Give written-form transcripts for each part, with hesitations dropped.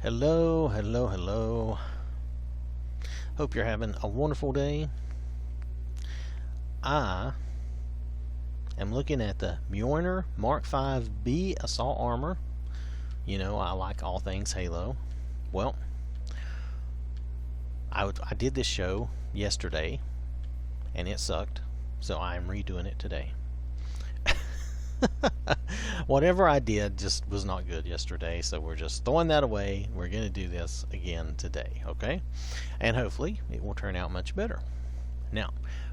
Hello, hello, hello. Hope you're having a wonderful day. I am looking at the Mjolnir Mark 5B Assault Armor. You know, I like all things Halo. Well, I did this show yesterday, and it sucked, so I am redoing it today. Whatever I did just was not good yesterday, so we're just throwing that away. We're going to do this again today, okay? And hopefully it will turn out much better. Now,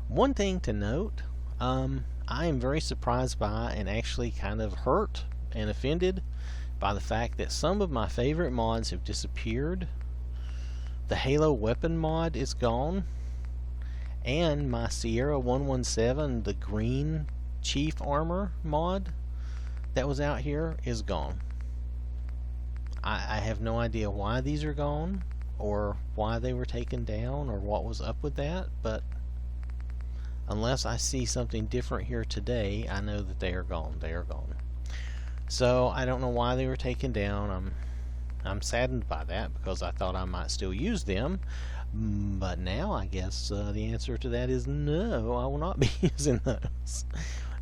one thing to note, I am very surprised by and actually kind of hurt and offended by the fact that some of my favorite mods have disappeared. The Halo weapon mod is gone, and my Sierra 117, the green Chief Armor mod that was out here, is gone. I have no idea why these are gone, or why they were taken down, or what was up with that, but unless I see something different here today, I know that they are gone. They are gone. So I don't know why they were taken down. I'm saddened by that because I thought I might still use them, but now I guess the answer to that is no, I will not be using those.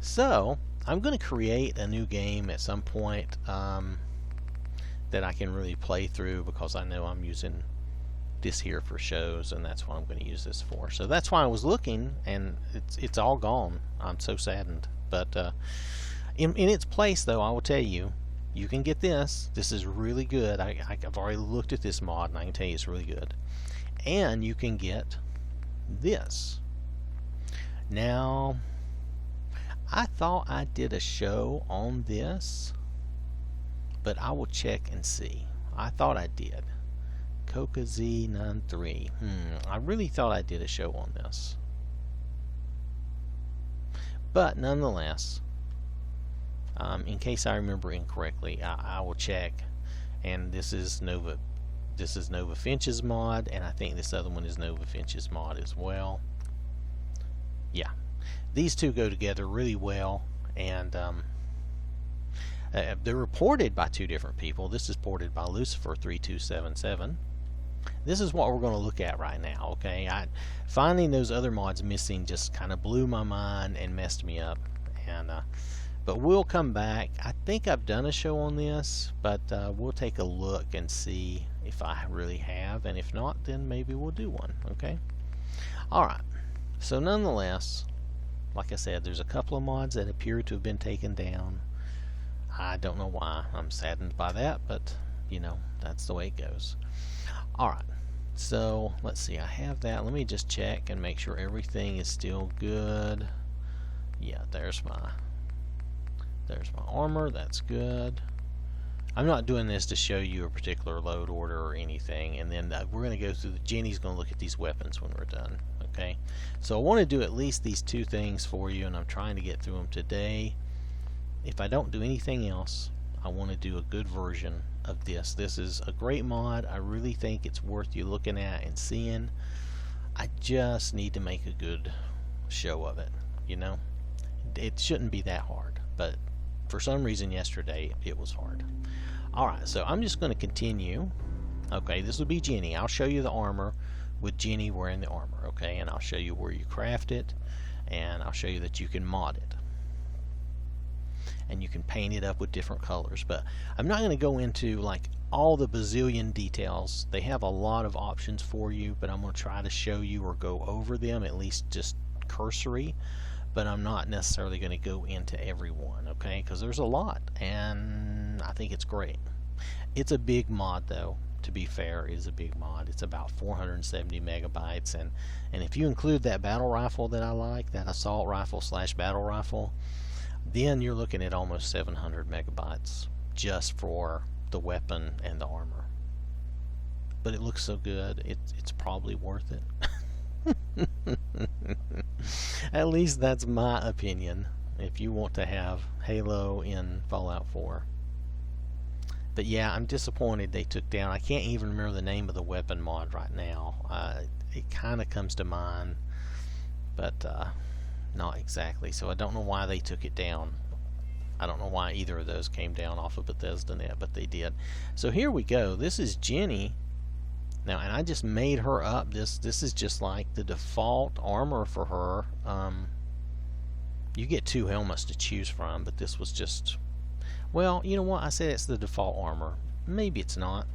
So I'm going to create a new game at some point that I can really play through, because I know I'm using this here for shows, and that's what I'm going to use this for. So that's why I was looking, and it's all gone. I'm so saddened. But in its place, though, I will tell you, you can get this. This is really good. I've already looked at this mod, and I can tell you it's really good. And you can get this. Now, I thought I did a show on this, but I will check and see. I thought I did. Coca Z93. I really thought I did a show on this. But nonetheless, in case I remember incorrectly, I will check. And this is Nova Finch's mod, and I think this other one is Nova Finch's mod as well. Yeah. These two go together really well, and they're reported by two different people. This is ported by Lucifer3277. This is what we're going to look at right now, okay? Finding those other mods missing just kind of blew my mind and messed me up. But we'll come back. I think I've done a show on this, but we'll take a look and see if I really have, and if not, then maybe we'll do one, okay? Alright, so nonetheless, like I said, there's a couple of mods that appear to have been taken down. I don't know why. I'm saddened by that, but you know, that's the way it goes. Alright, so let's see, I have that. Let me just check and make sure everything is still good. Yeah, there's my armor. That's good. I'm not doing this to show you a particular load order or anything, and then we're going to go through. Jenny's going to look at these weapons when we're done. Okay, so I want to do at least these two things for you, and I'm trying to get through them today. If I don't do anything else, I want to do a good version of this. This is a great mod. I really think it's worth you looking at and seeing. I just need to make a good show of it. You know, it shouldn't be that hard, but for some reason yesterday it was hard. Alright, so I'm just going to continue. Okay, this will be Jenny. I'll show you the armor with Jenny wearing the armor, okay? And I'll show you where you craft it, and I'll show you that you can mod it. And you can paint it up with different colors. But I'm not going to go into like all the bazillion details. They have a lot of options for you, but I'm going to try to show you or go over them, at least just cursory. But I'm not necessarily going to go into every one, okay? Because there's a lot, and I think it's great. It's a big mod, though. To be fair, it is a big mod. It's about 470 megabytes, and if you include that battle rifle that I like, that assault rifle / battle rifle, then you're looking at almost 700 megabytes just for the weapon and the armor. But it looks so good, it's probably worth it. At least that's my opinion, if you want to have Halo in Fallout 4. But yeah, I'm disappointed they took down. I can't even remember the name of the weapon mod right now. It kind of comes to mind, but not exactly. So I don't know why they took it down. I don't know why either of those came down off of Bethesda Net, but they did. So here we go. This is Jenny. Now, and I just made her up. This is just like the default armor for her. You get 2 helmets to choose from, but this was just... Well, you know what? I said it's the default armor. Maybe it's not.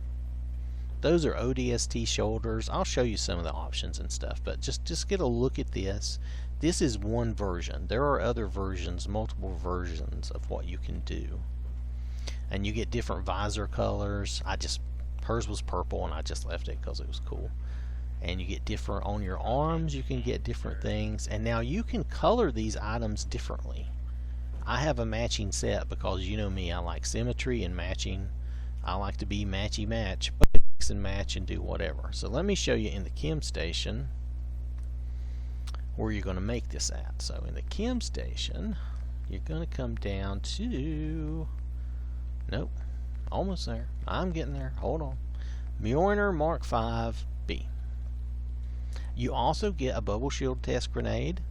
Those are ODST shoulders. I'll show you some of the options and stuff, but just get a look at this. This is one version. There are other versions, multiple versions of what you can do. And you get different visor colors. Hers was purple, and I just left it because it was cool. And you get different on your arms. You can get different things. And now you can color these items differently. I have a matching set because you know me. I like symmetry and matching. I like to be matchy-match, but mix and match and do whatever. So let me show you in the chem station where you're going to make this at. So in the chem station, you're going to come down to... Nope. Almost there. I'm getting there. Hold on. Mjolnir Mark 5B. You also get a bubble shield test grenade.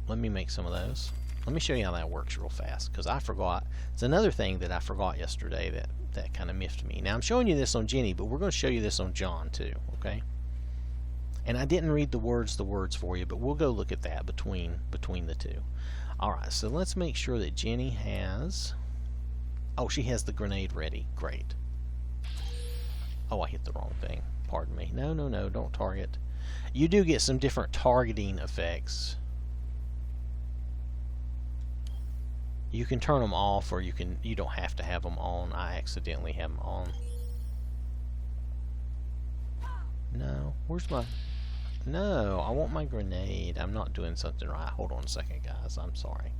Let me make some of those. Let me show you how that works real fast, because I forgot. It's another thing that I forgot yesterday that kind of miffed me. Now I'm showing you this on Jenny, but we're going to show you this on John too, okay? And I didn't read the words for you, but we'll go look at that between the two. Alright, so let's make sure that Jenny has... Oh, she has the grenade ready. Great. Oh, I hit the wrong thing. Pardon me. No, don't target. You do get some different targeting effects. You can turn them off, or you don't have to have them on. I accidentally have them on. No, where's my... No, I want my grenade. I'm not doing something right. Hold on a second, guys. I'm sorry.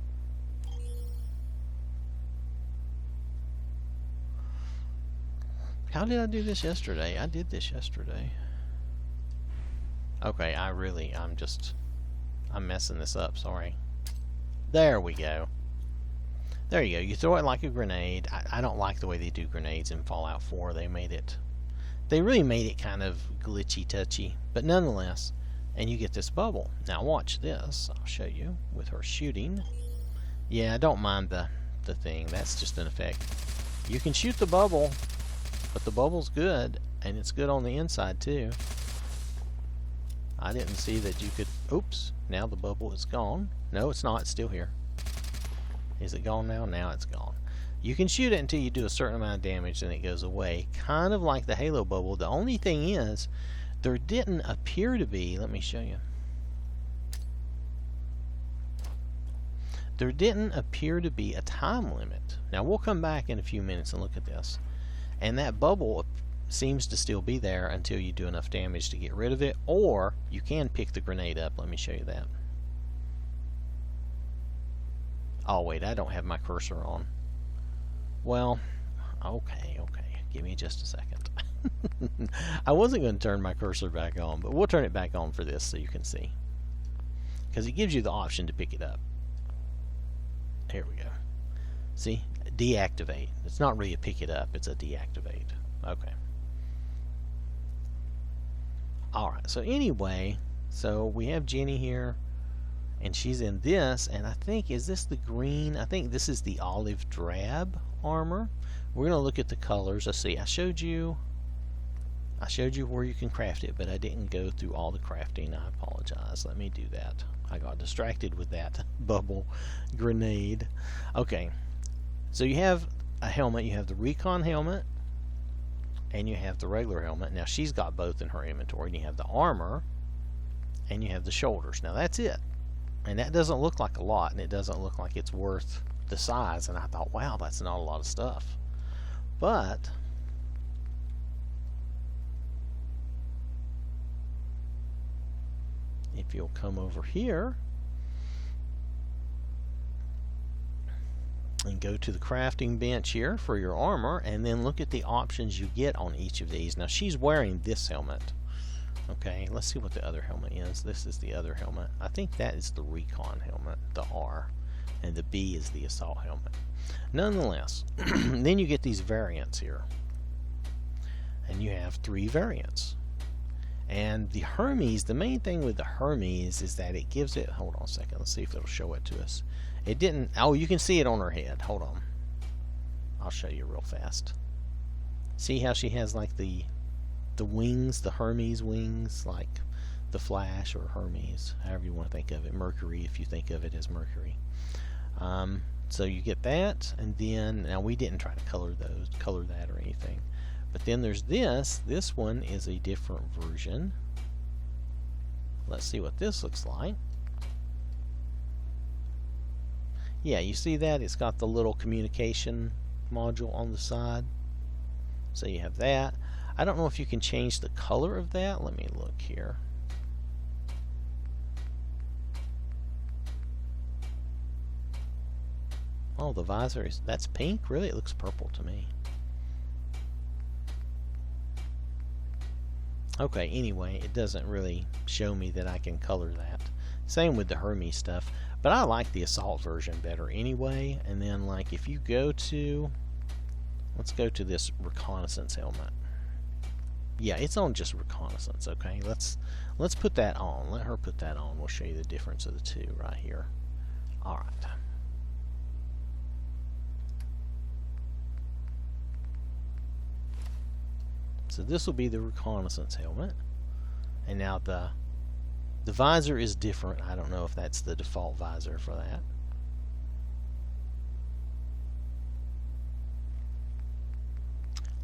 How did I do this yesterday? I did this yesterday. Okay, I'm messing this up, sorry. There we go. There you go. You throw it like a grenade. I don't like the way they do grenades in Fallout 4. They really made it kind of glitchy touchy, but nonetheless, and you get this bubble. Now watch this. I'll show you with her shooting. Yeah, I don't mind the thing. That's just an effect. You can shoot the bubble, but the bubble's good, and it's good on the inside too. I didn't see that you could... Oops, now the bubble is gone. No, it's not. It's still here. Is it gone now? Now it's gone. You can shoot it until you do a certain amount of damage, and it goes away. Kind of like the Halo bubble. The only thing is, there didn't appear to be... Let me show you. There didn't appear to be a time limit. Now, we'll come back in a few minutes and look at this. And that bubble seems to still be there until you do enough damage to get rid of it, or you can pick the grenade up. Let me show you that. Oh wait, I don't have my cursor on. Well, okay, give me just a second. I wasn't going to turn my cursor back on, but we'll turn it back on for this so you can see, because it gives you the option to pick it up. Here we go. See? Deactivate. It's not really a pick it up, it's a deactivate. Okay. Alright, so anyway, so we have Jenny here, and she's in this, and I think, is this the green? I think this is the olive drab armor. We're going to look at the colors. Let's see, I showed you where you can craft it, but I didn't go through all the crafting. I apologize. Let me do that. I got distracted with that bubble grenade. Okay. So you have a helmet, you have the Recon helmet, and you have the regular helmet. Now she's got both in her inventory, and you have the armor, and you have the shoulders. Now that's it. And that doesn't look like a lot, and it doesn't look like it's worth the size. And I thought, wow, that's not a lot of stuff. But if you'll come over here and go to the crafting bench here for your armor, and then look at the options you get on each of these. Now she's wearing this helmet. Okay, let's see what the other helmet is. This is the other helmet. I think that is the Recon helmet, the R, and the B is the Assault helmet. Nonetheless, then you get these variants here, and you have 3 variants. And the Hermes, the main thing with the Hermes is that it gives it, hold on a second, let's see if it'll show it to us. It didn't, oh, you can see it on her head. Hold on. I'll show you real fast. See how she has like the wings, the Hermes wings, like the Flash or Hermes, however you want to think of it. Mercury, if you think of it as Mercury. So you get that, and then now we didn't try to color that or anything. But then there's this. This one is a different version. Let's see what this looks like. Yeah, you see that? It's got the little communication module on the side. So you have that. I don't know if you can change the color of that. Let me look here. Oh, the visor that's pink? Really? It looks purple to me. Okay, anyway, it doesn't really show me that I can color that. Same with the Hermes stuff. But I like the assault version better anyway. And then, like, if you go to... Let's go to this Reconnaissance Helmet. Yeah, it's on just Reconnaissance, okay? Let's put that on. Let her put that on. We'll show you the difference of the two right here. Alright. So this will be the Reconnaissance Helmet. And now the visor is different. I don't know if that's the default visor for that.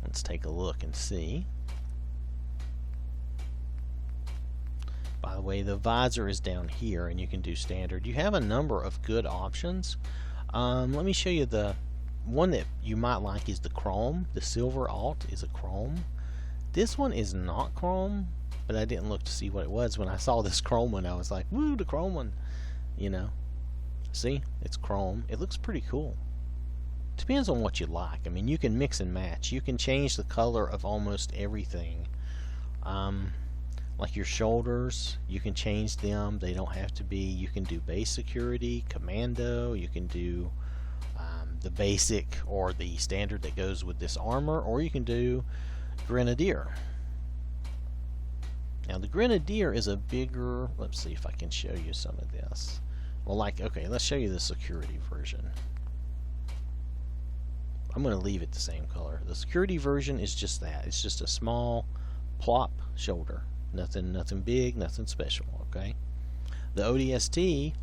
Let's take a look and see. By the way, the visor is down here, and you can do standard. You have a number of good options. Let me show you the one that you might like is the chrome. The silver alt is a chrome. This one is not chrome, but I didn't look to see what it was. When I saw this chrome one, I was like, woo, the chrome one. You know. See? It's chrome. It looks pretty cool. Depends on what you like. I mean, you can mix and match. You can change the color of almost everything. Like your shoulders, you can change them. They don't have to be. You can do base security, commando. You can do the basic or the standard that goes with this armor, or you can do Grenadier. Now the Grenadier is a bigger, let's see if I can show you some of this. Well, like, okay, let's show you the security version. I'm going to leave it the same color. The security version is just that. It's just a small plop shoulder. Nothing big, nothing special, okay? The ODST,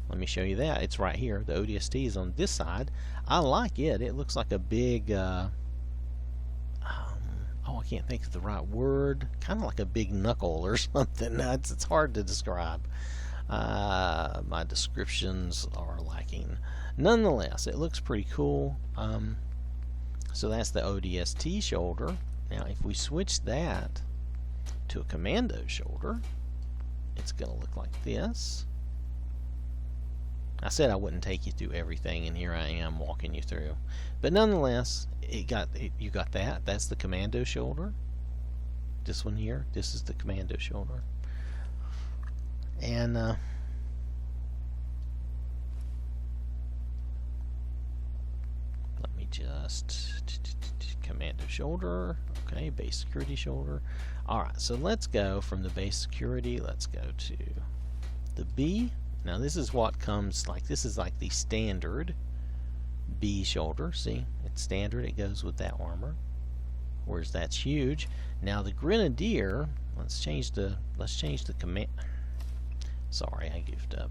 let me show you that. It's right here. The ODST is on this side. I like it. It looks like a big I can't think of the right word. Kind of like a big knuckle or something. It's hard to describe. My descriptions are lacking. Nonetheless, it looks pretty cool. So that's the ODST shoulder. Now, if we switch that to a Commando shoulder, it's going to look like this. I said I wouldn't take you through everything, and here I am walking you through. But nonetheless, you got that. That's the Commando shoulder. This one here, this is the Commando shoulder. And let me just Commando shoulder. Okay, base security shoulder. Alright, so let's go from the base security. Let's go to the B. Now this is what comes, like, this is like the standard B shoulder. See, it's standard. It goes with that armor. Whereas that's huge. Now the Grenadier, let's change the command. Sorry, I goofed up.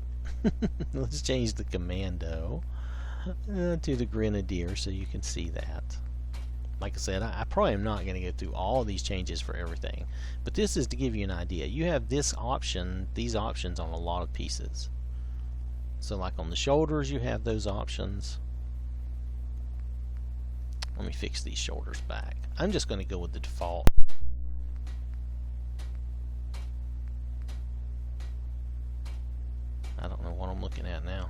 Let's change the Commando to the Grenadier so you can see that. Like I said, I probably am not going to go through all of these changes for everything, but this is to give you an idea. You have this option, these options on a lot of pieces. So like on the shoulders, you have those options. Let me fix these shoulders back. I'm just going to go with the default. I don't know what I'm looking at now.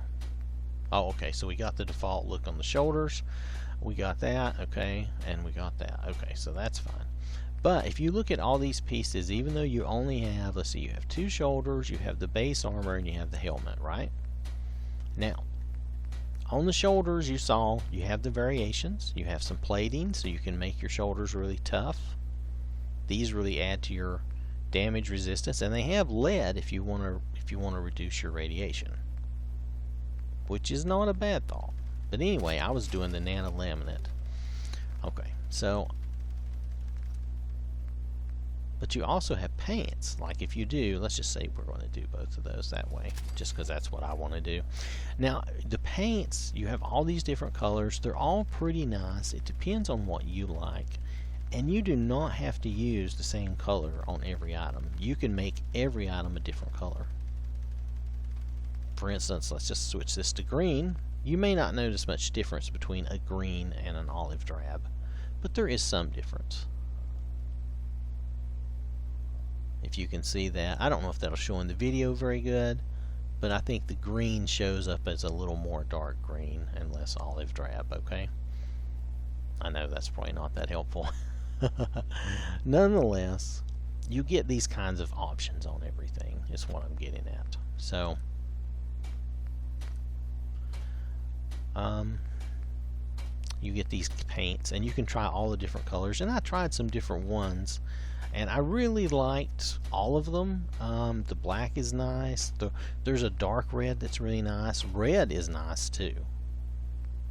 Oh, okay, so we got the default look on the shoulders. We got that, okay, and we got that. Okay, so that's fine. But if you look at all these pieces, even though you only have, let's see, you have two shoulders, you have the base armor, and you have the helmet, right? Now, on the shoulders, you saw you have the variations. You have some plating, so you can make your shoulders really tough. These really add to your damage resistance, and they have lead if you want to reduce your radiation, which is not a bad thought. But anyway, I was doing the nano laminate. Okay, so, but you also have paints. Like if you do, let's just say we're going to do both of those that way, just because that's what I want to do. Now, the paints, you have all these different colors. They're all pretty nice. It depends on what you like. And you do not have to use the same color on every item. You can make every item a different color. For instance, let's just switch this to green. You may not notice much difference between a green and an olive drab, but there is some difference. If you can see that, I don't know if that'll show in the video very good, but I think the green shows up as a little more dark green and less olive drab, okay? I know that's probably not that helpful. Nonetheless, you get these kinds of options on everything, is what I'm getting at. So, you get these paints, and you can try all the different colors, and I tried some different ones, and I really liked all of them. The black is nice. There's a dark red that's really nice. Red is nice too,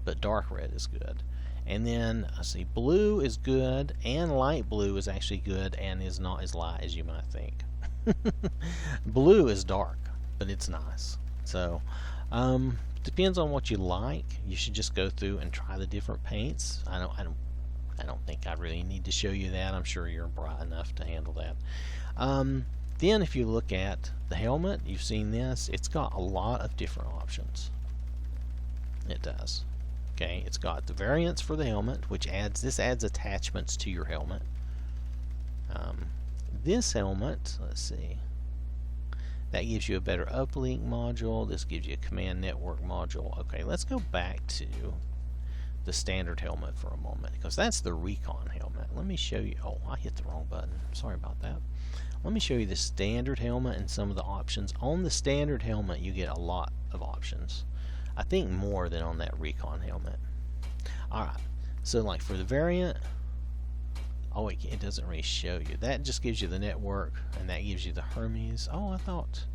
but dark red is good. And then, let's see, blue is good, and light blue is actually good, and is not as light as you might think. Blue is dark, but it's nice. So, depends on what you like. You should just go through and try the different paints. I don't think I really need to show you that. I'm sure you're bright enough to handle that. Then if you look at the helmet, you've seen this. It's got a lot of different options. It does. Okay, it's got the variants for the helmet, which adds attachments to your helmet. This helmet, let's see, that gives you a better uplink module. This gives you a command network module. Okay, let's go back to the standard helmet for a moment, because that's the Recon helmet. Let me show you. Oh, I hit the wrong button. Sorry about that. Let me show you the standard helmet and some of the options. On the standard helmet, you get a lot of options. I think more than on that Recon helmet. Alright, so like for the variant, oh, it doesn't really show you. That just gives you the network, and that gives you the Hermes. Oh, I thought,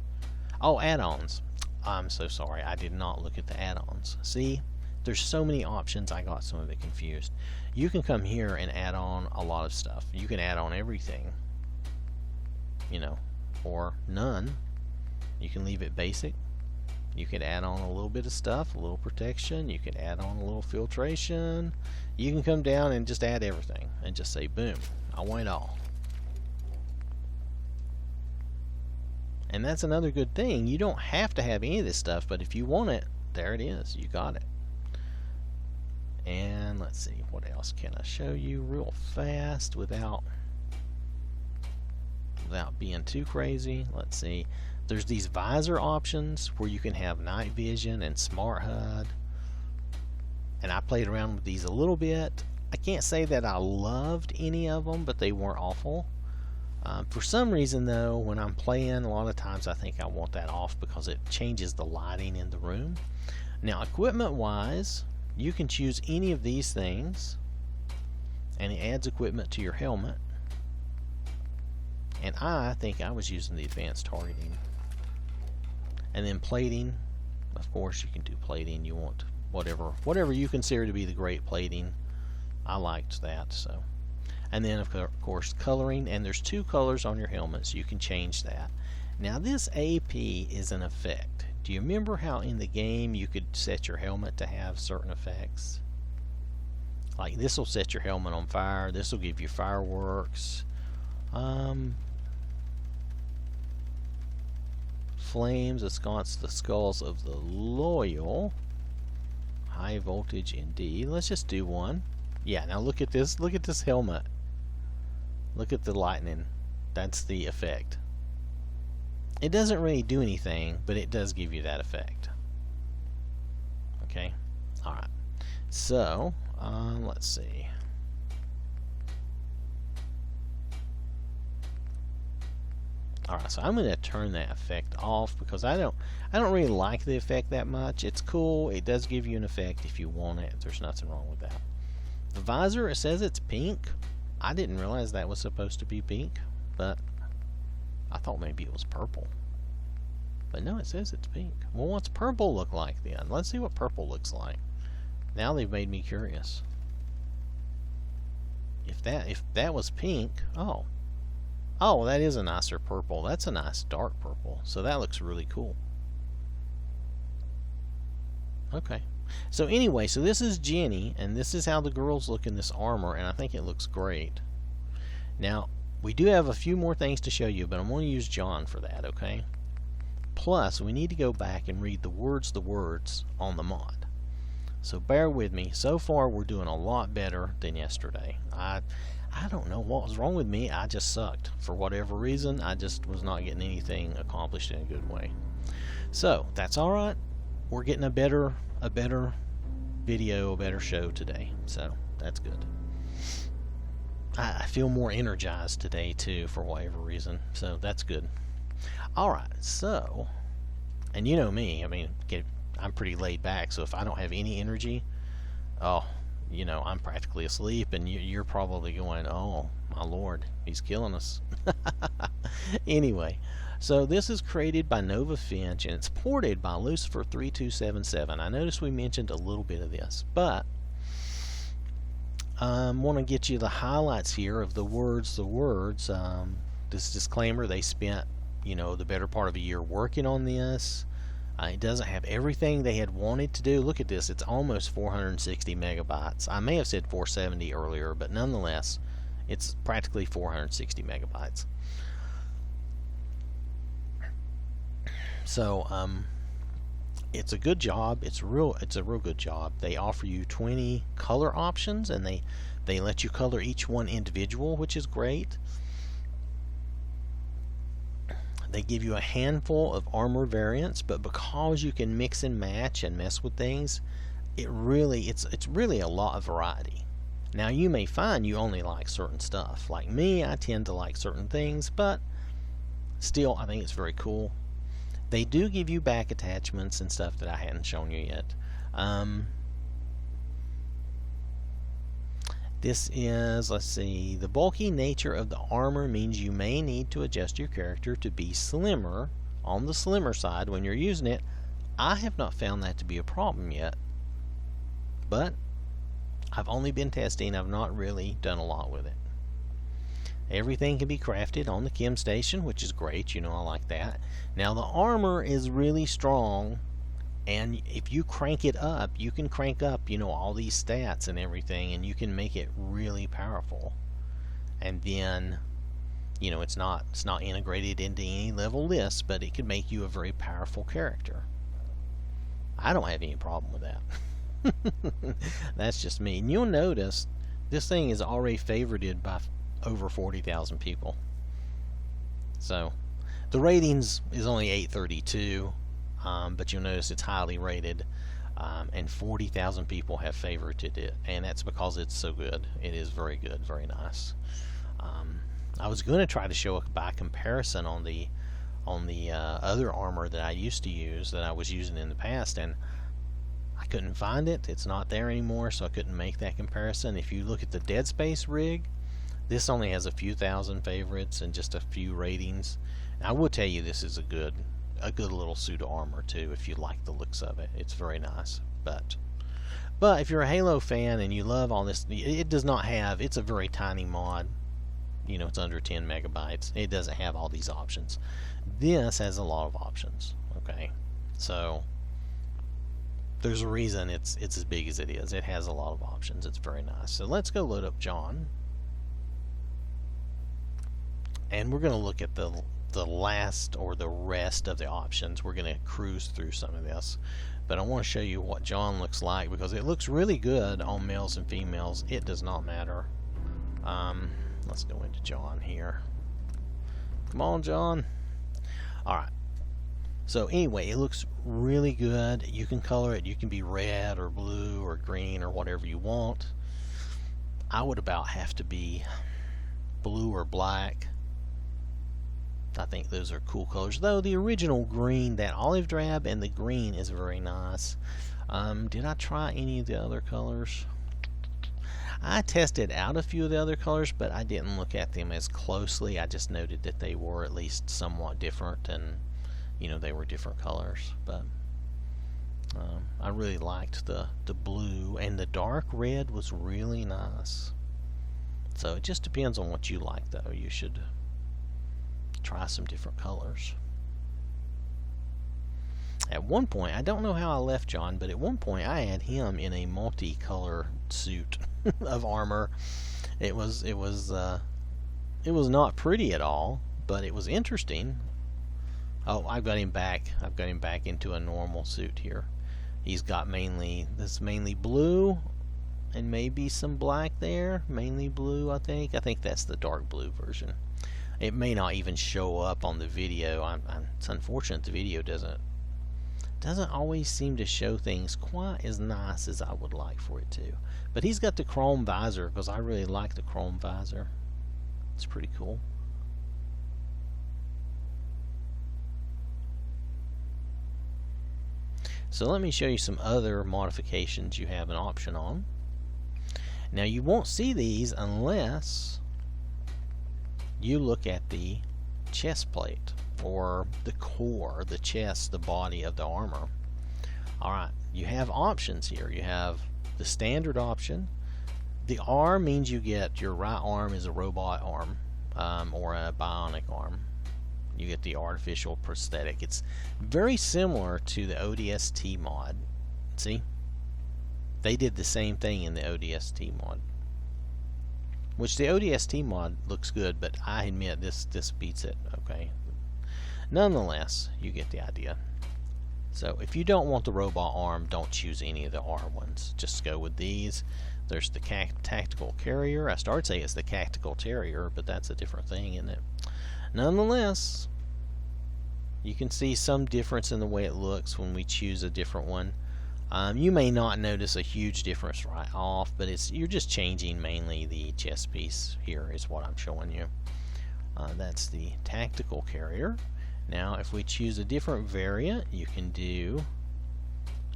oh, add-ons. I'm so sorry, I did not look at the add-ons. See, there's so many options, I got some of it confused. You can come here and add on a lot of stuff. You can add on everything, you know, or none. You can leave it basic. You could add on a little bit of stuff, a little protection. You could add on a little filtration. You can come down and just add everything and just say, boom, I want it all. And that's another good thing. You don't have to have any of this stuff, but if you want it, there it is. You got it. And let's see, what else can I show you real fast without being too crazy? Let's see. There's these visor options where you can have night vision and smart HUD. And I played around with these a little bit. I can't say that I loved any of them, but they weren't awful. For some reason though, when I'm playing, a lot of times I think I want that off because it changes the lighting in the room. Now, equipment wise, you can choose any of these things, and it adds equipment to your helmet. And I think I was using the advanced targeting. And then plating, of course you can do plating. You want whatever you consider to be the great plating. I liked that. So, and then of course coloring, and there's 2 colors on your helmet, so you can change that. Now this AP is an effect. Do you remember how in the game you could set your helmet to have certain effects? Like this will set your helmet on fire. This will give you fireworks. Flames ensconce the skulls of the loyal. High voltage indeed. Let's just do one. Yeah, now look at this. Look at this helmet. Look at the lightning. That's the effect. It doesn't really do anything, but it does give you that effect. Okay? Alright. So, let's see. Alright, so I'm going to turn that effect off because I don't really like the effect that much. It's cool. It does give you an effect if you want it. There's nothing wrong with that. The visor, it says it's pink. I didn't realize that was supposed to be pink, but I thought maybe it was purple. But no, it says it's pink. Well, what's purple look like then? Let's see what purple looks like. Now they've made me curious. If that was pink, oh, that is a nicer purple. That's a nice dark purple. So that looks really cool. Okay. So anyway, so this is Jenny, and this is how the girls look in this armor, and I think it looks great. Now, we do have a few more things to show you, but I'm going to use John for that, okay? Plus, we need to go back and read the words on the mod. So bear with me. So far, we're doing a lot better than yesterday. I don't know what was wrong with me. I just sucked. For whatever reason, I just was not getting anything accomplished in a good way. So, that's alright. We're getting a better video, a better show today. So, that's good. I feel more energized today, too, for whatever reason. So, that's good. Alright, so, and you know me, I mean, I'm pretty laid back, so if I don't have any energy, oh, you know, I'm practically asleep, and you're probably going, oh, my lord, he's killing us. Anyway, so this is created by Nova Finch, and it's ported by Lucifer 3277. I noticed we mentioned a little bit of this, but I want to get you the highlights here of the words. This disclaimer, they spent, you know, the better part of a year working on this. It doesn't have everything they had wanted to do. Look at this. It's almost 460 megabytes. I may have said 470 earlier, but nonetheless, it's practically 460 megabytes. So, it's a good job. It's a real good job. They offer you 20 color options, and they let you color each one individual, which is great. They give you a handful of armor variants, but because you can mix and match and mess with things, it's really a lot of variety. Now, you may find you only like certain stuff. Like me, I tend to like certain things, but still, I think it's very cool. They do give you back attachments and stuff that I hadn't shown you yet. This is, let's see, the bulky nature of the armor means you may need to adjust your character to be slimmer, on the slimmer side when you're using it. I have not found that to be a problem yet, but I've only been testing. I've not really done a lot with it. Everything can be crafted on the chem station, which is great. You know, I like that. Now, the armor is really strong, and if you crank it up, you can crank up, you know, all these stats and everything, and you can make it really powerful. And then, you know, it's not integrated into any level list, but it could make you a very powerful character. I don't have any problem with that. That's just me. And you'll notice this thing is already favorited by over 40,000 people. So the ratings is only 832. But you'll notice it's highly rated, and 40,000 people have favorited it, and that's because it's so good. It is very good, very nice. I was going to try to show it by comparison on the other armor that I used to use, that I was using in the past, and I couldn't find it. It's not there anymore, so I couldn't make that comparison. If you look at the Dead Space rig, this only has a few thousand favorites and just a few ratings. And I will tell you, this is a good little suit of armor too, if you like the looks of it. It's very nice. But if you're a Halo fan and you love all this, it does not have, it's a very tiny mod. You know, it's under 10 megabytes. It doesn't have all these options. This has a lot of options. Okay, so there's a reason it's as big as it is. It has a lot of options. It's very nice. So let's go load up John, and we're going to look at the last or the rest of the options. We're going to cruise through some of this, but I want to show you what John looks like, because it looks really good on males and females. It does not matter. Let's go into John here. Come on, John. Alright, so anyway, it looks really good. You can color it. You can be red or blue or green or whatever you want. I would about have to be blue or black. I think those are cool colors, though the original green, that olive drab and the green, is very nice. Did I try any of the other colors? I tested out a few of the other colors, but I didn't look at them as closely. I just noted that they were at least somewhat different, and you know, they were different colors. But I really liked the blue, and the dark red was really nice. So it just depends on what you like, though. You should try some different colors. At one point, I don't know how I left John, but at one point I had him in a multicolor suit of armor. It was not pretty at all, but it was interesting. Oh, I've got him back. I've got him back into a normal suit here. He's got mainly blue and maybe some black there. Mainly blue, I think. I think that's the dark blue version. It may not even show up on the video. It's unfortunate the video doesn't always seem to show things quite as nice as I would like for it to. But he's got the chrome visor, because I really like the chrome visor. It's pretty cool. So let me show you some other modifications you have an option on. Now you won't see these unless you look at the chest plate, or the core, the chest, the body of the armor. Alright, you have options here. You have the standard option. The arm means you get your right arm is a robot arm, or a bionic arm. You get the artificial prosthetic. It's very similar to the ODST mod. See? They did the same thing in the ODST mod. Which the ODST mod looks good, but I admit this beats it, okay? Nonetheless, you get the idea. So if you don't want the robot arm, don't choose any of the R ones. Just go with these. There's the tactical carrier. I started saying it's the tactical terrier, but that's a different thing, isn't it? Nonetheless, you can see some difference in the way it looks when we choose a different one. You may not notice a huge difference right off, but you're just changing mainly the chest piece. Here is what I'm showing you. That's the tactical carrier. Now if we choose a different variant, you can do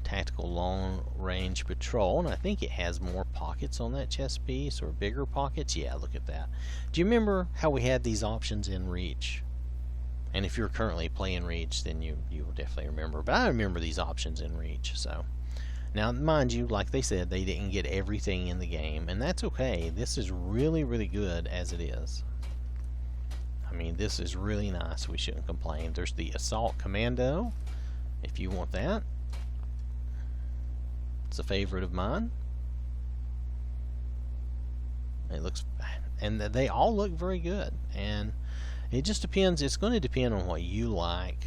tactical long range patrol, and I think it has more pockets on that chest piece, or bigger pockets. Yeah, look at that. Do you remember how we had these options in Reach? And if you're currently playing Reach, then you will definitely remember. But I remember these options in Reach. So now, mind you, like they said, they didn't get everything in the game, and that's okay. This is really, really good as it is. I mean, this is really nice. We shouldn't complain. There's the Assault Commando, if you want that. It's a favorite of mine. It looks, and they all look very good. And it just depends. It's going to depend on what you like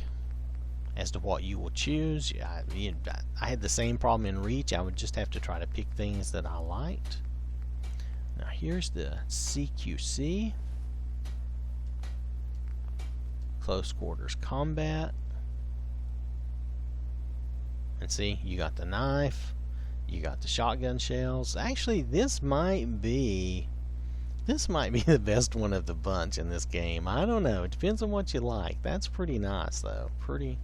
as to what you will choose. I had the same problem in Reach. I would just have to try to pick things that I liked. Now here's the CQC. Close quarters combat. And see, you got the knife, you got the shotgun shells. Actually, this might be the best one of the bunch in this game. I don't know. It depends on what you like. That's pretty nice, though. Pretty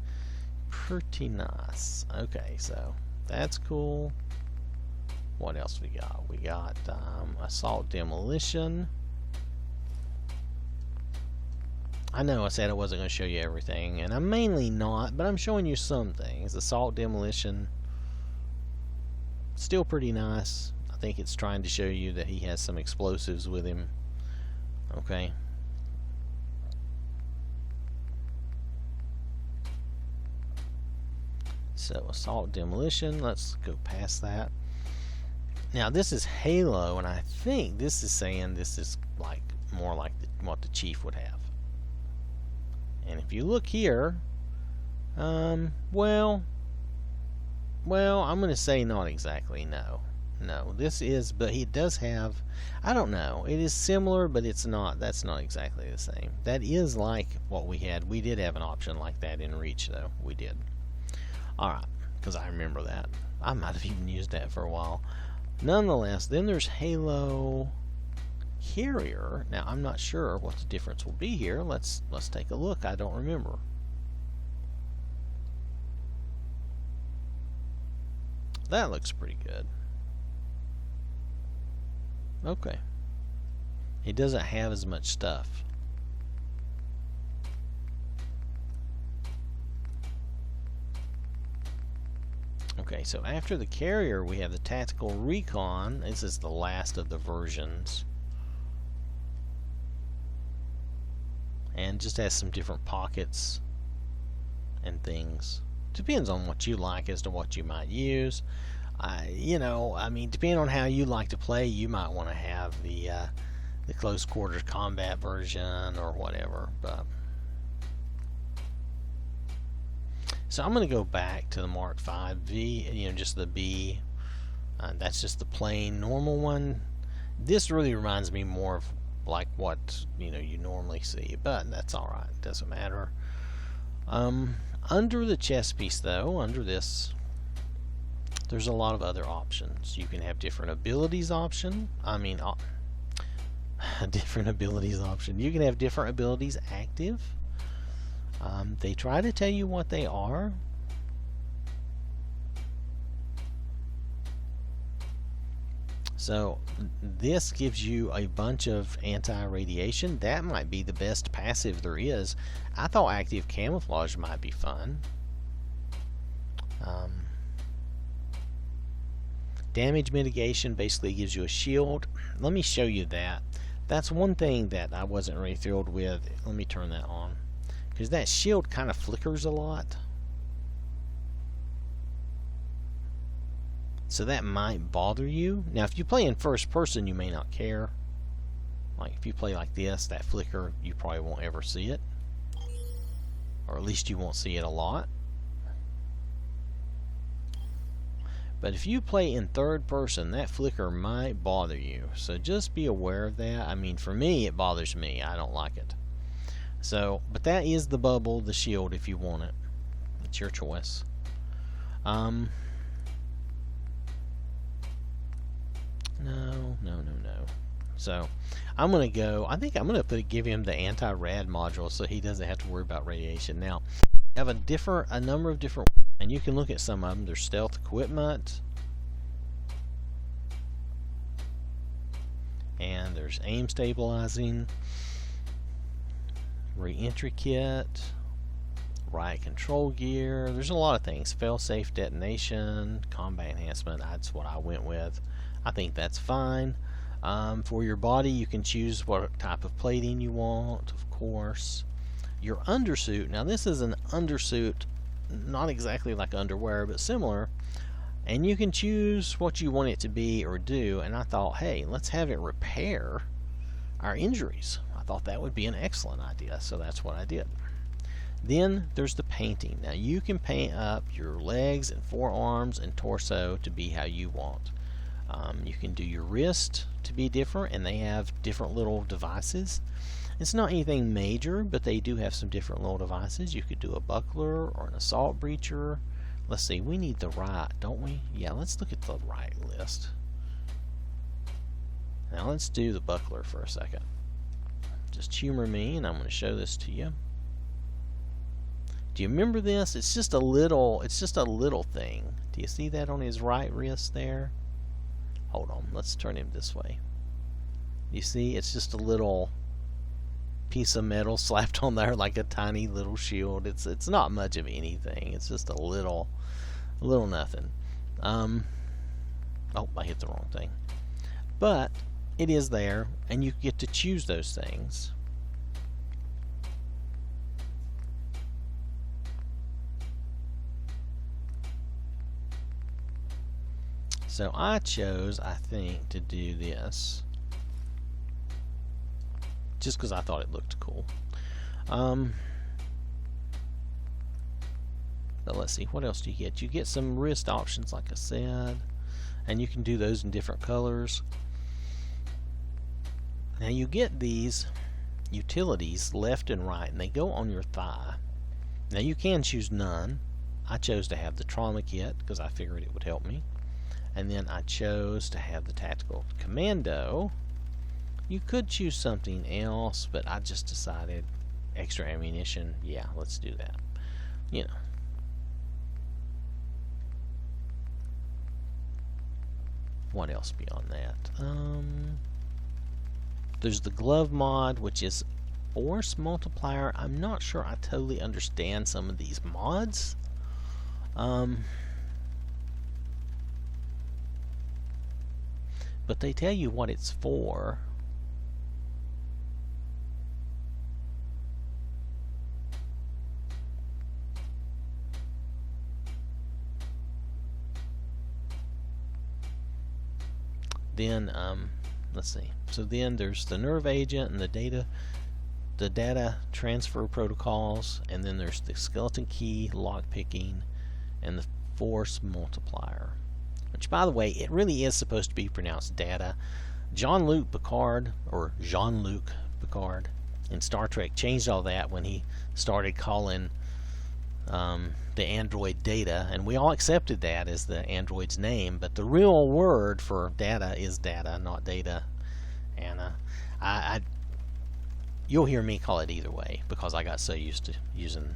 nice. Okay, so that's cool. What else we got? We got assault demolition. I know I said I wasn't going to show you everything, and I'm mainly not, but I'm showing you some things. Assault demolition, still pretty nice. I think it's trying to show you that he has some explosives with him. Okay. So assault demolition, let's go past that. Now this is Halo, and I think this is saying this is like more like what the Chief would have. And if you look here, well, I'm going to say not exactly. No, this is, but he does have, I don't know, it is similar, but it's not, that's not exactly the same. That is like what we had. We did have an option like that in Reach, though. We did. Alright, because I remember that. I might have even used that for a while. Nonetheless, then there's Halo Carrier. Now I'm not sure what the difference will be here. Let's take a look. I don't remember. That looks pretty good. Okay. He doesn't have as much stuff. Okay, so after the carrier, we have the tactical recon. This is the last of the versions. And just has some different pockets and things. Depends on what you like as to what you might use. You know, I mean, depending on how you like to play, you might want to have the close quarters combat version or whatever. But so I'm going to go back to the Mark V, you know, just the B. That's just the plain normal one. This really reminds me more of like what, you know, you normally see, but that's all right. It doesn't matter. Under the chest piece, though, under this, there's a lot of other options. You can have different abilities option. Different abilities option. You can have different abilities active. They try to tell you what they are. So this gives you a bunch of anti-radiation. That might be the best passive there is. I thought active camouflage might be fun. Damage mitigation basically gives you a shield. Let me show you that. That's one thing that I wasn't really thrilled with. Let me turn that on, because that shield kind of flickers a lot. So that might bother you. Now if you play in first person, you may not care. Like if you play like this, that flicker, you probably won't ever see it. Or at least you won't see it a lot. But if you play in third person, that flicker might bother you. So just be aware of that. I mean, for me, it bothers me. I don't like it. So, but that is the bubble, the shield, if you want it. It's your choice. No. So, I'm going to go, I think I'm going to give him the anti-rad module so he doesn't have to worry about radiation. Now, I have a number of different, and you can look at some of them. There's stealth equipment, and there's aim stabilizing, re-entry kit, riot control gear. There's a lot of things. Fail-safe detonation, combat enhancement. That's what I went with. I think that's fine. For your body, you can choose what type of plating you want, of course. Your undersuit, now this is an undersuit, not exactly like underwear, but similar, and you can choose what you want it to be or do. And I thought, hey, let's have it repair our injuries. I thought that would be an excellent idea, so that's what I did. Then there's the painting. Now you can paint up your legs and forearms and torso to be how you want. You can do your wrist to be different, and they have different little devices. It's not anything major, but they do have some different little devices. You could do a buckler or an assault breacher. Let's see, we need the right, don't we? Yeah, let's look at the right list. Now let's do the buckler for a second. Just humor me, and I'm going to show this to you. Do you remember this? It's just a little thing. Do you see that on his right wrist there? Hold on, let's turn him this way. You see, it's just a little piece of metal slapped on there like a tiny little shield. It's not much of anything. It's just a little nothing. Oh, I hit the wrong thing. But it is there, and you get to choose those things. So I chose, I think, to do this just because I thought it looked cool. But let's see, what else do you get? You get some wrist options, like I said, and you can do those in different colors. Now you get these utilities left and right, and they go on your thigh. Now you can choose none. I chose to have the trauma kit because I figured it would help me. And then I chose to have the tactical commando. You could choose something else, but I just decided extra ammunition. Yeah, let's do that. You know. What else beyond that? There's the glove mod, which is force multiplier. I'm not sure I totally understand some of these mods. but they tell you what it's for. Then let's see. So then there's the nerve agent and the data transfer protocols, and then there's the skeleton key, lock picking, and the force multiplier. Which, by the way, it really is supposed to be pronounced data. Jean-Luc Picard in Star Trek changed all that when he started calling the android data, and we all accepted that as the android's name, but the real word for data is data, not data. And you'll hear me call it either way because I got so used to using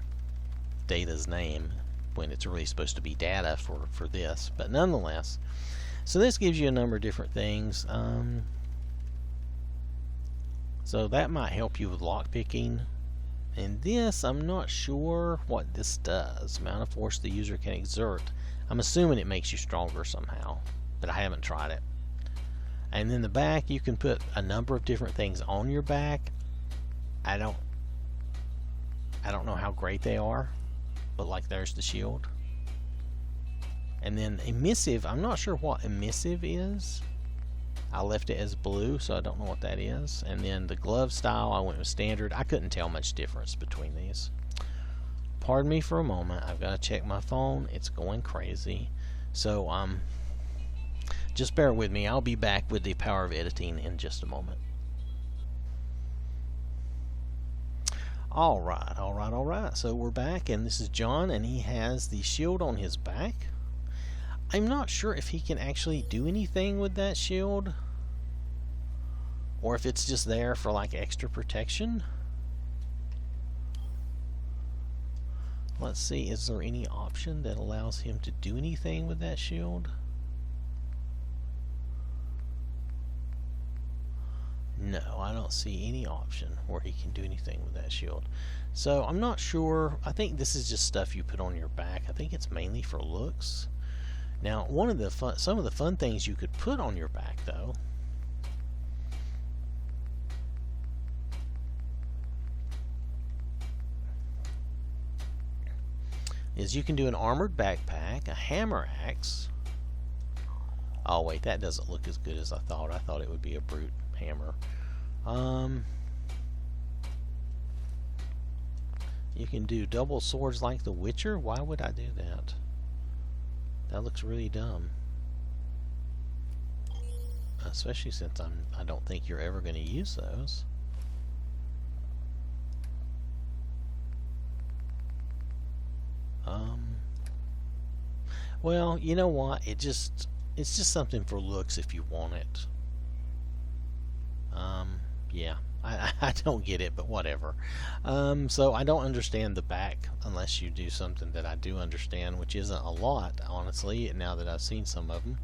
data's name when it's really supposed to be data for this. But nonetheless, so this gives you a number of different things. So that might help you with lockpicking. And this, I'm not sure what this does. Amount of force the user can exert. I'm assuming it makes you stronger somehow, but I haven't tried it. And then the back, you can put a number of different things on your back. I don't know how great they are, but like there's the shield. And then emissive, I'm not sure what emissive is. I left it as blue, so I don't know what that is. And then the glove style, I went with standard. I couldn't tell much difference between these. Pardon me for a moment. I've got to check my phone. It's going crazy. So just bear with me. I'll be back with the power of editing in just a moment. Alright. So we're back, and this is John, and he has the shield on his back. I'm not sure if he can actually do anything with that shield, or if it's just there for like extra protection. Let's see, is there any option that allows him to do anything with that shield? No, I don't see any option where he can do anything with that shield. So I'm not sure. I think this is just stuff you put on your back. I think it's mainly for looks. Now, some of the fun things you could put on your back, though, is you can do an armored backpack, a hammer axe. Oh wait, that doesn't look as good as I thought. I thought it would be a brute hammer. You can do double swords like the Witcher. Why would I do that? That looks really dumb. Especially since I don't think you're ever going to use those. Well, you know what? It's just something for looks if you want it. Yeah, I don't get it, but whatever. So I don't understand the back unless you do something that I do understand, which isn't a lot, honestly, now that I've seen some of them.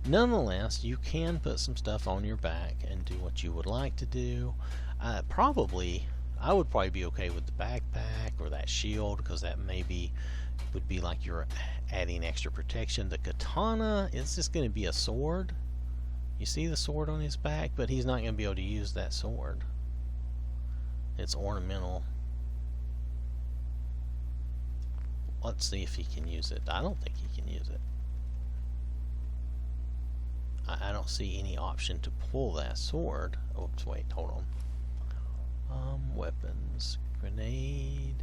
Nonetheless, you can put some stuff on your back and do what you would like to do. I would probably be okay with the backpack or that shield, because that maybe would be like you're adding extra protection. The katana is just going to be a sword. You see the sword on his back, but he's not going to be able to use that sword. It's ornamental. Let's see if he can use it. I don't think he can use it. I don't see any option to pull that sword. Oops, wait, hold on. Weapons. Grenade.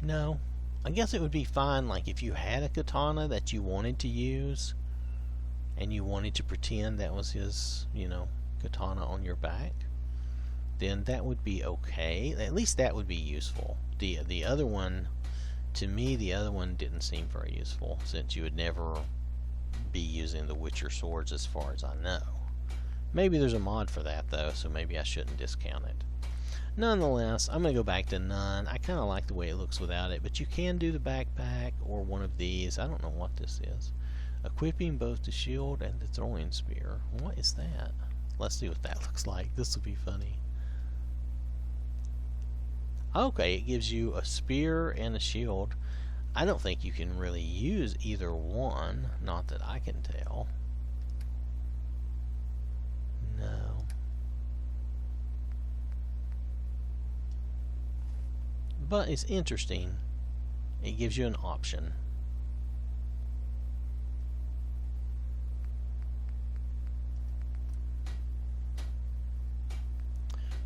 No. I guess it would be fine, like if you had a katana that you wanted to use, and you wanted to pretend that was his, katana on your back, then that would be okay. At least that would be useful. The other one, to me, the other one didn't seem very useful, since you would never be using the Witcher swords as far as I know. Maybe there's a mod for that, though, so maybe I shouldn't discount it. Nonetheless, I'm going to go back to none. I kind of like the way it looks without it, but you can do the backpack or one of these. I don't know what this is. Equipping both the shield and the throwing spear. What is that? Let's see what that looks like. This will be funny. Okay, it gives you a spear and a shield. I don't think you can really use either one. Not that I can tell. But it's interesting. It gives you an option.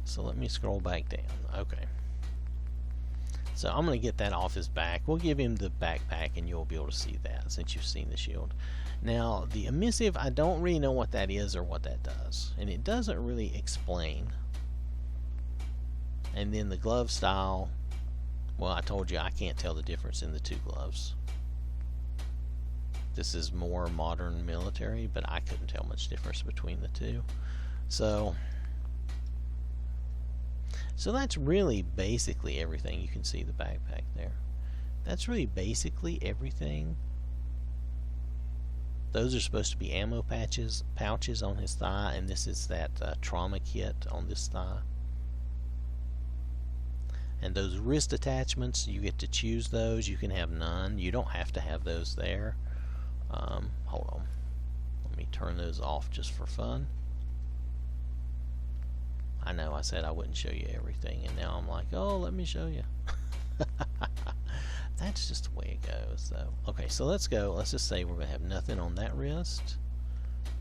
So let me scroll back down. Okay. So I'm going to get that off his back. We'll give him the backpack and you'll be able to see that since you've seen the shield. Now, the emissive, I don't really know what that is or what that does. And it doesn't really explain. And then the glove style, well, I told you I can't tell the difference in the two gloves. This is more modern military, but I couldn't tell much difference between the two. So that's really basically everything. You can see the backpack there. That's really basically everything. Those are supposed to be ammo pouches on his thigh, and this is that trauma kit on this thigh. And those wrist attachments, you get to choose those. You can have none. You don't have to have those there. Hold on. Let me turn those off just for fun. I know I said I wouldn't show you everything, and now I'm like, oh, let me show you. That's just the way it goes, though. Okay, so let's go. Let's just say we're going to have nothing on that wrist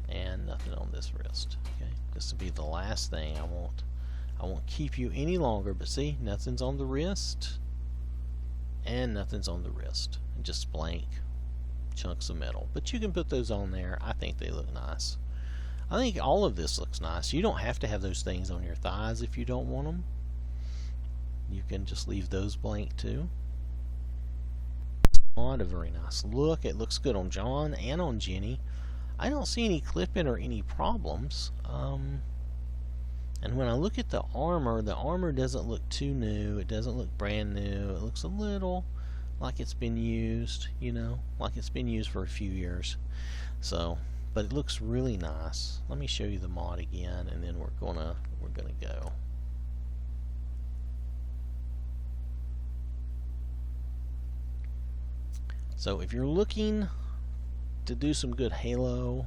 and nothing on this wrist. Okay, this will be the last thing. I won't keep you any longer, but see, nothing's on the wrist and nothing's on the wrist. Just blank chunks of metal. But you can put those on there. I think they look nice. I think all of this looks nice. You don't have to have those things on your thighs if you don't want them. You can just leave those blank too. A very nice look. It looks good on John and on Jenny. I don't see any clipping or any problems. And when I look at the armor doesn't look too new. It doesn't look brand new. It looks a little like it's been used, you know, like it's been used for a few years. So, but it looks really nice. Let me show you the mod again, and then we're gonna go. So if you're looking to do some good Halo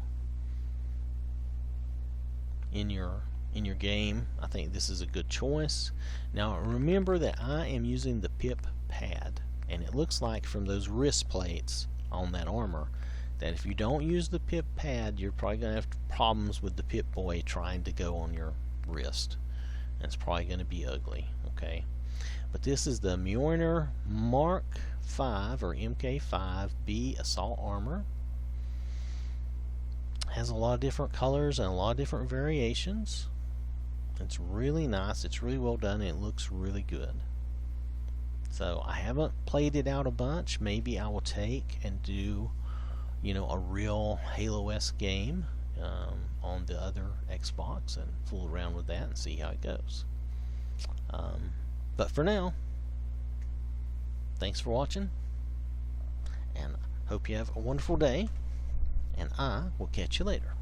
in your game, I think this is a good choice. Now remember that I am using the pip pad, and it looks like from those wrist plates on that armor that if you don't use the pip pad, you're probably going to have problems with the Pip-Boy trying to go on your wrist. And it's probably going to be ugly, okay? But this is the Mjolnir Mark 5 or MK5B Assault Armor. Has a lot of different colors and a lot of different variations. It's really nice. It's really well done, and it looks really good. So I haven't played it out a bunch. Maybe I will take and do, you know, a real Halo-esque game on the other Xbox and fool around with that and see how it goes. But for now, thanks for watching, and hope you have a wonderful day, and I will catch you later.